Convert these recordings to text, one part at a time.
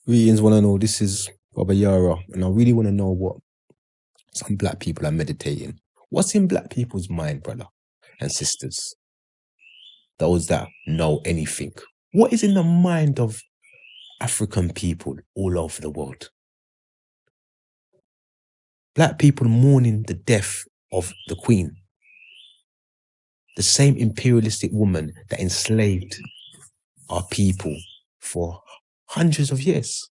Greetings, one and all. This is Baba Yara, and I really want to know what some black people are meditating. What's in black people's mind, brother and sisters? Those that know anything. What is in the mind of African people all over the world? Black people mourning the death of the Queen, the same imperialistic woman that enslaved our people for hundreds of years.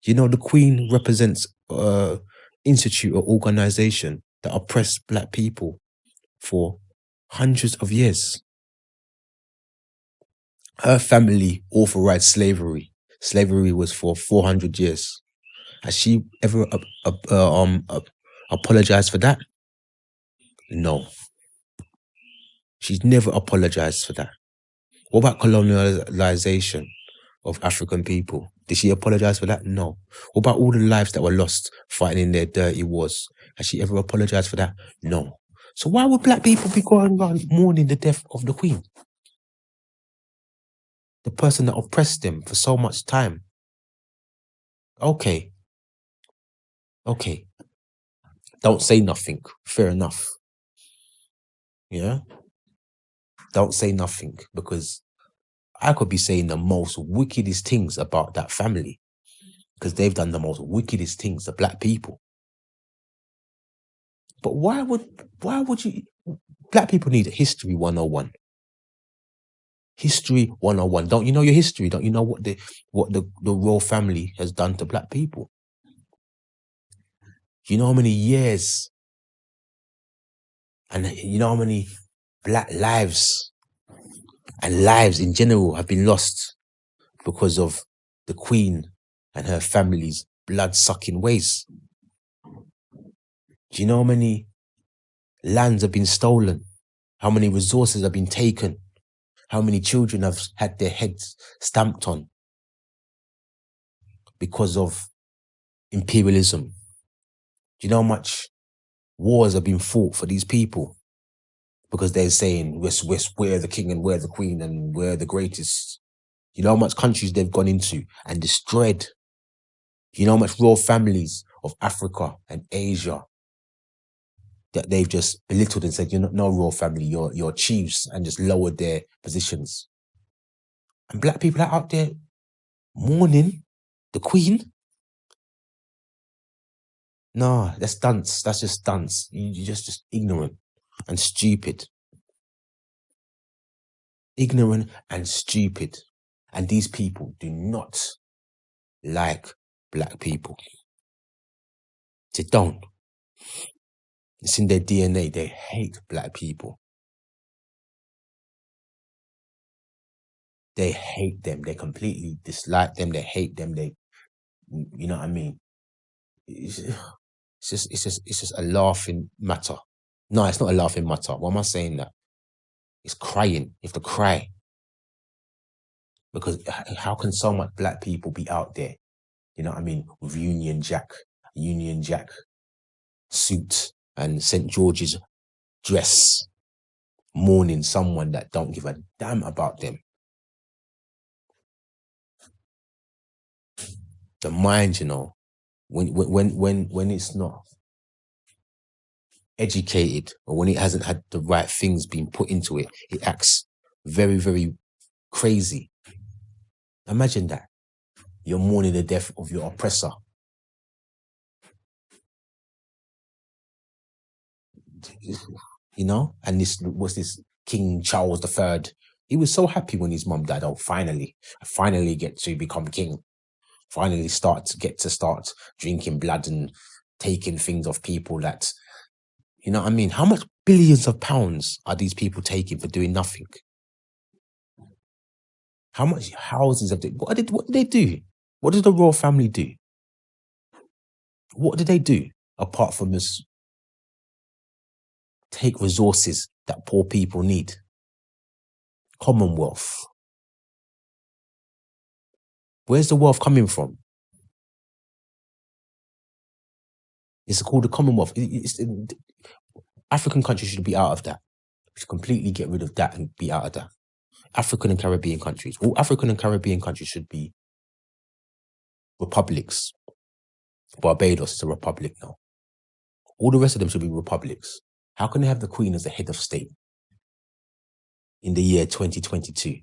You know, the Queen represents institute or organization that oppressed black people for hundreds of years. Her family authorized slavery. Slavery was for 400 years. Has she ever apologized for that? No. She's never apologized for that. What about colonialization of African people? Did she apologize for that? No. What about all the lives that were lost fighting in their dirty wars? Has she ever apologized for that? No. So why would black people be going around mourning the death of the Queen? The person that oppressed them for so much time. Okay. Don't say nothing. Fair enough. Yeah? Don't say nothing, because I could be saying the most wickedest things about that family, because they've done the most wickedest things to black people. But why would you? Black people need history 101. History 101. Don't you know your history? Don't you know what the royal family has done to black people? You know how many years, and you know how many black lives and lives in general have been lost because of the Queen and her family's blood-sucking ways? Do you know how many lands have been stolen? How many resources have been taken? How many children have had their heads stamped on because of imperialism? Do you know how much wars have been fought for these people? Because they're saying, we're the king and we're the queen and we're the greatest. You know how much countries they've gone into and destroyed? You know how much royal families of Africa and Asia that they've just belittled and said, you're not no royal family, you're chiefs, and just lowered their positions. And black people are out there mourning the Queen? No, that's dunce. That's just dunce. You're just ignorant and stupid. Ignorant and stupid. And these people do not like black people. They don't. It's in their DNA. They hate black people. They hate them. They completely dislike them. They hate them. You know what I mean? It's just a laughing matter. No, it's not a laughing matter. Why am I saying that? It's crying. You have to cry. Because how can so much black people be out there, you know what I mean, with Union Jack suit and St. George's dress, mourning someone that don't give a damn about them? The mind, you know, when it's not educated, or when it hasn't had the right things being put into it, it acts very, very crazy. Imagine that. You're mourning the death of your oppressor. You know, and this was this King Charles III. He was so happy when his mum died. Oh, I finally get to become king. Finally get to start drinking blood and taking things off people that, you know what I mean? How much billions of pounds are these people taking for doing nothing? How much houses have they, what did they do? What did the royal family do? What did they do apart from just take resources that poor people need? Commonwealth. Where's the wealth coming from? It's called the Commonwealth. African countries should be out of that. We should completely get rid of that and be out of that. African and Caribbean countries. All African and Caribbean countries should be republics. Barbados is a republic now. All the rest of them should be republics. How can they have the Queen as the head of state in the year 2022?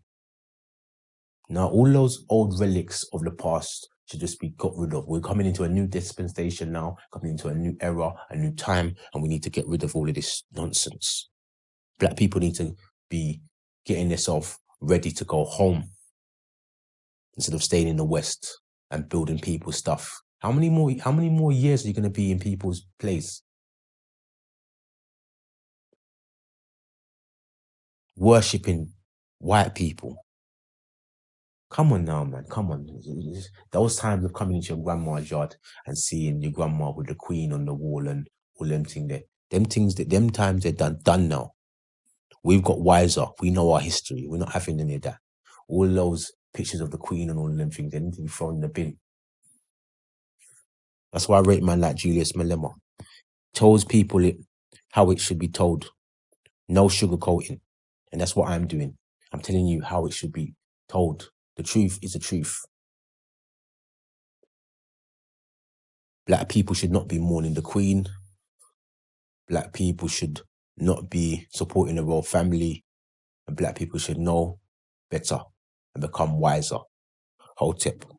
Now, all those old relics of the past should just be got rid of. We're coming into a new dispensation now, coming into a new era, a new time, and we need to get rid of all of this nonsense. Black people need to be getting themselves ready to go home instead of staying in the West and building people's stuff. How many more years are you going to be in people's place? Worshipping white people. Come on now, man. Come on. Those times of coming into your grandma's yard and seeing your grandma with the Queen on the wall and all them things there. Them times they're done now. We've got wiser. We know our history. We're not having any of that. All those pictures of the Queen and all them things, they need to be thrown in the bin. That's why I rate man like Julius Malema. Tells people how it should be told. No sugarcoating. And that's what I'm doing. I'm telling you how it should be told. The truth is the truth. Black people should not be mourning the Queen. Black people should not be supporting the royal family. And black people should know better and become wiser. Hotep.